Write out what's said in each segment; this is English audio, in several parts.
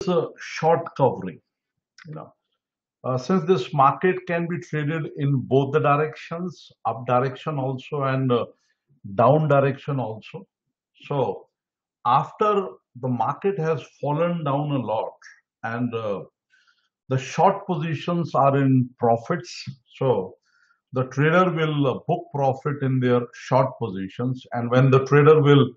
is a short covering. You know, since this market can be traded in both the directions, up direction also and down direction also. So after the market has fallen down a lot and the short positions are in profits, so the trader will book profit in their short positions, and when the trader will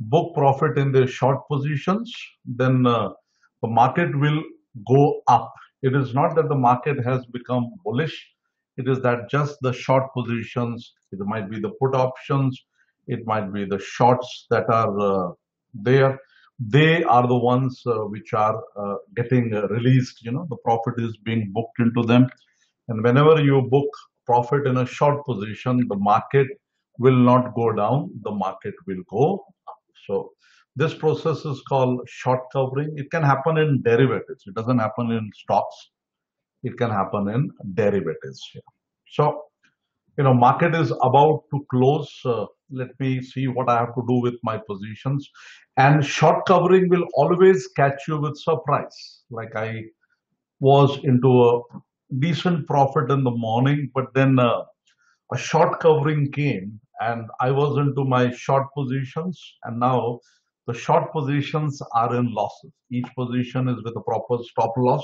book profit in their short positions, then the market will go up. It is not that the market has become bullish, it is that just the short positions, it might be the put options, it might be the shorts that are there, they are the ones which are getting released. The profit is being booked into them, and whenever you book profit in a short position, the market will not go down, the market will go up. So this process is called short covering. It can happen in derivatives. It doesn't happen in stocks. It can happen in derivatives here. So, market is about to close. Let me see what I have to do with my positions. And short covering will always catch you with surprise. Like I was into a decent profit in the morning, but then a short covering came and I was into my short positions, and now the short positions are in losses. Each position is with a proper stop loss,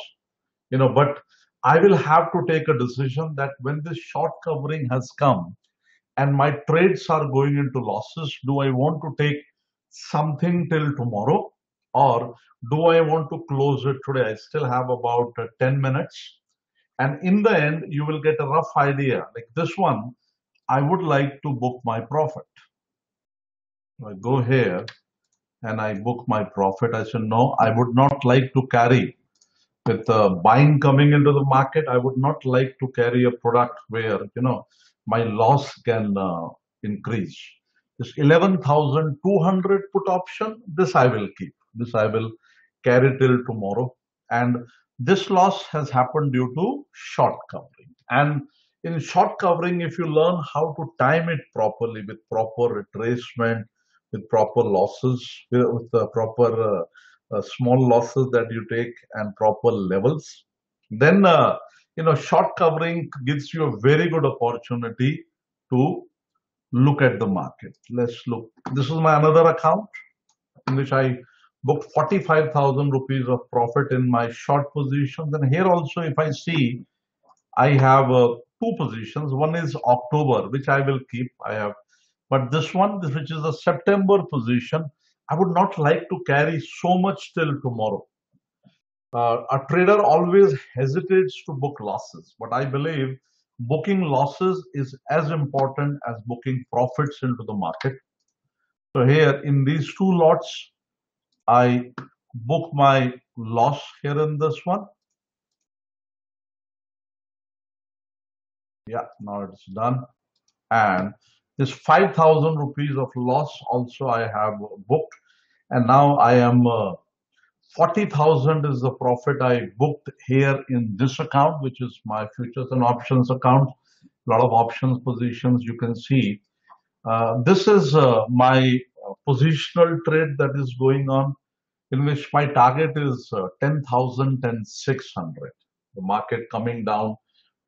but I will have to take a decision that when this short covering has come and my trades are going into losses, do I want to take something till tomorrow or do I want to close it today? I still have about 10 minutes. And in the end, you will get a rough idea. Like this one, I would like to book my profit. I go here and I book my profit. I said, no, I would not like to carry with buying coming into the market. I would not like to carry a product where, my loss can increase. This 11,200 put option, this I will keep. This I will carry till tomorrow. And this loss has happened due to short covering. And in short covering, if you learn how to time it properly with proper retracement, with proper losses, with the proper small losses that you take and proper levels, then short covering gives you a very good opportunity to look at the market. Let's look. This is my another account in which I booked 45,000 rupees of profit in my short positions. And here also, if I see, I have two positions. One is October, which I will keep. I have, but this one, which is a September position, I would not like to carry so much till tomorrow. A trader always hesitates to book losses, but I believe booking losses is as important as booking profits into the market. So here in these two lots, I book my loss here in this one. Yeah, now it's done. And this 5,000 rupees of loss also I have booked. And now I am 40,000 is the profit I booked here in this account, which is my futures and options account. A lot of options positions you can see. This is my positional trade that is going on, in which my target is 10,600. The market coming down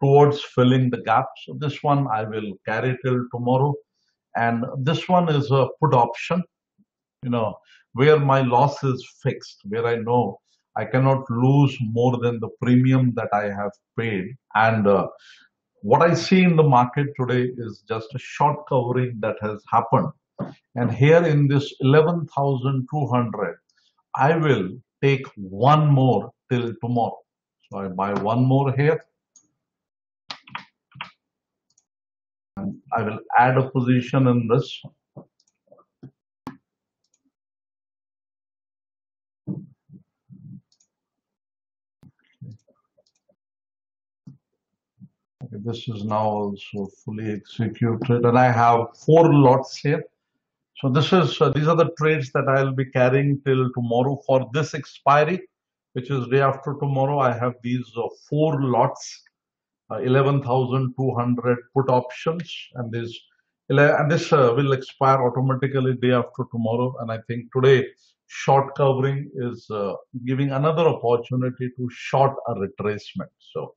towards filling the gap. So this one I will carry till tomorrow. And this one is a put option, where my loss is fixed, where I know I cannot lose more than the premium that I have paid. And what I see in the market today is just a short covering that has happened. And here in this 11,200, I will take one more till tomorrow. So I buy one more here. And I will add a position in this. Okay, this is now also fully executed, and I have 4 lots here. So this is these are the trades that I will be carrying till tomorrow for this expiry, which is day after tomorrow. I have these 4 lots, 11,200 put options, and this will expire automatically day after tomorrow. And I think today short covering is giving another opportunity to short a retracement. So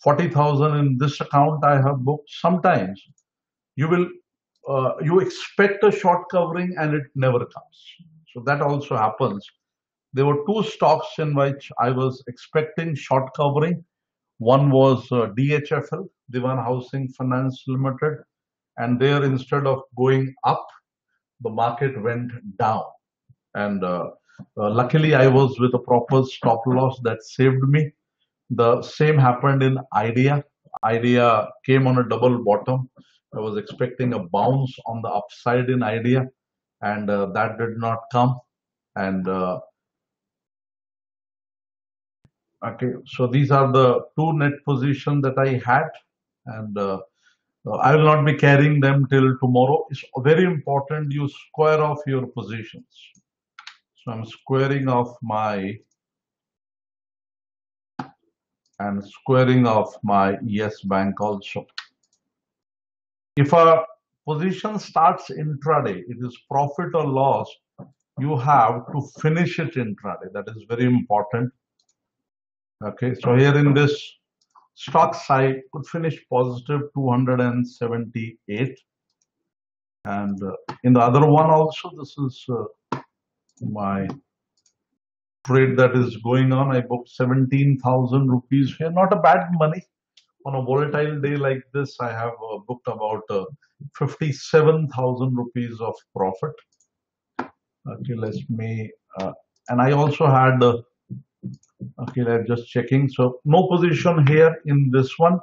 40,000 in this account I have booked. Sometimes you will you expect a short covering and it never comes. So that also happens. There were two stocks in which I was expecting short covering. One was DHFL, Divan Housing Finance Limited, and there instead of going up, the market went down. And luckily, I was with a proper stop loss that saved me. The same happened in Idea. Idea came on a double bottom. I was expecting a bounce on the upside in Idea, and that did not come. And okay, so these are the two net positions that I had, and I will not be carrying them till tomorrow. It's very important you square off your positions. So I'm squaring off my Yes Bank also. If a position starts intraday, it is profit or loss, you have to finish it intraday. That is very important. Okay, so here in this stocks, I could finish positive 278. And in the other one also, this is my trade that is going on. I booked 17,000 rupees here. Not a bad money. On a volatile day like this, I have booked about 57,000 rupees of profit. Okay, let me, and I also had, okay, I'm just checking. So no position here in this one.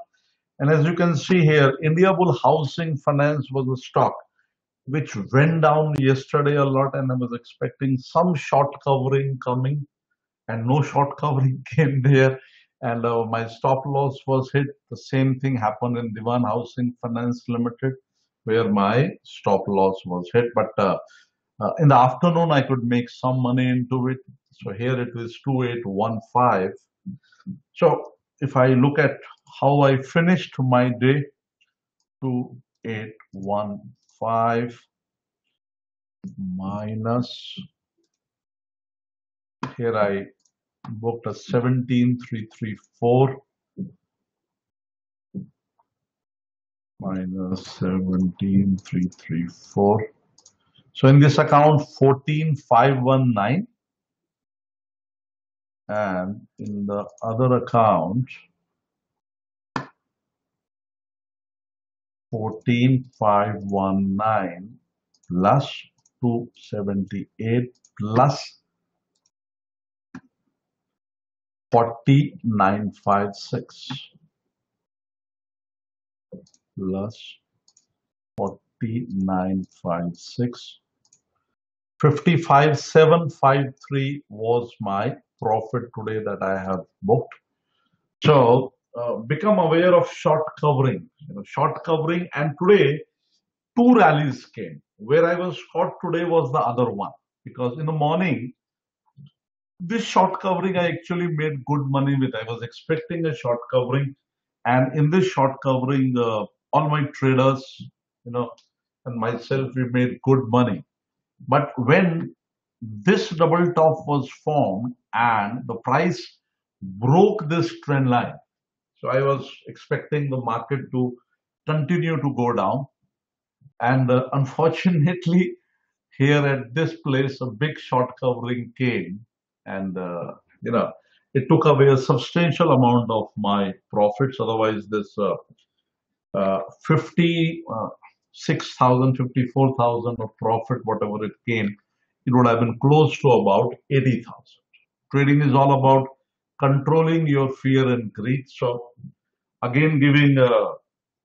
And as you can see here, India Bull Housing Finance was a stock which went down yesterday a lot, and I was expecting some short covering coming, and no short covering came there, and my stop loss was hit. The same thing happened in Divan Housing Finance Limited, where my stop loss was hit. But in the afternoon, I could make some money into it. So here it is 2815. So if I look at how I finished my day, 2815 minus, here I booked a 17,334 minus 17,334. So in this account, 14,519, and in the other account, 14,519 plus 278 plus 4956 plus 4956. 55,753 was my profit today that I have booked. So become aware of short covering. Short covering, and today two rallies came. Where I was short today was the other one, because in the morning this short covering I actually made good money with. I was expecting a short covering, and in this short covering, all my traders, and myself, we made good money. But when this double top was formed and the price broke this trend line, so I was expecting the market to continue to go down, and unfortunately, here at this place, a big short covering came, and it took away a substantial amount of my profits. Otherwise, this 56,000, 54,000 of profit, whatever it came, it would have been close to about 80,000. Trading is all about controlling your fear and greed. So again, giving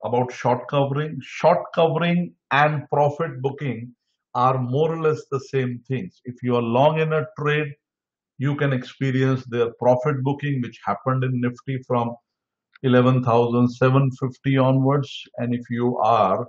about short covering and profit booking are more or less the same things. If you are long in a trade, you can experience their profit booking, which happened in Nifty from 11,750 onwards. And if you are,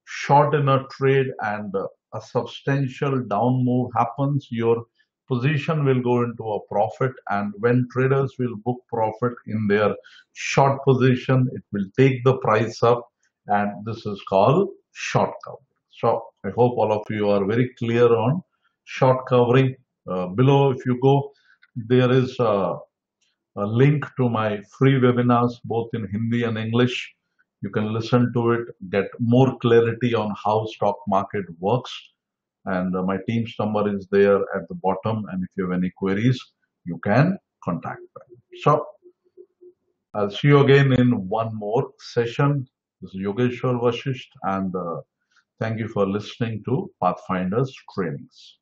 short in a trade and a substantial down move happens, your position will go into a profit. And when traders will book profit in their short position, it will take the price up, and this is called short cover. So I hope all of you are very clear on short covering. Below, if you go, there is a link to my free webinars, both in Hindi and English. You can listen to it, get more clarity on how stock market works. And my team's number is there at the bottom. And if you have any queries, you can contact them. So I'll see you again in one more session. This is Yogeshwar Vashishtha, and thank you for listening to Pathfinders Trainings.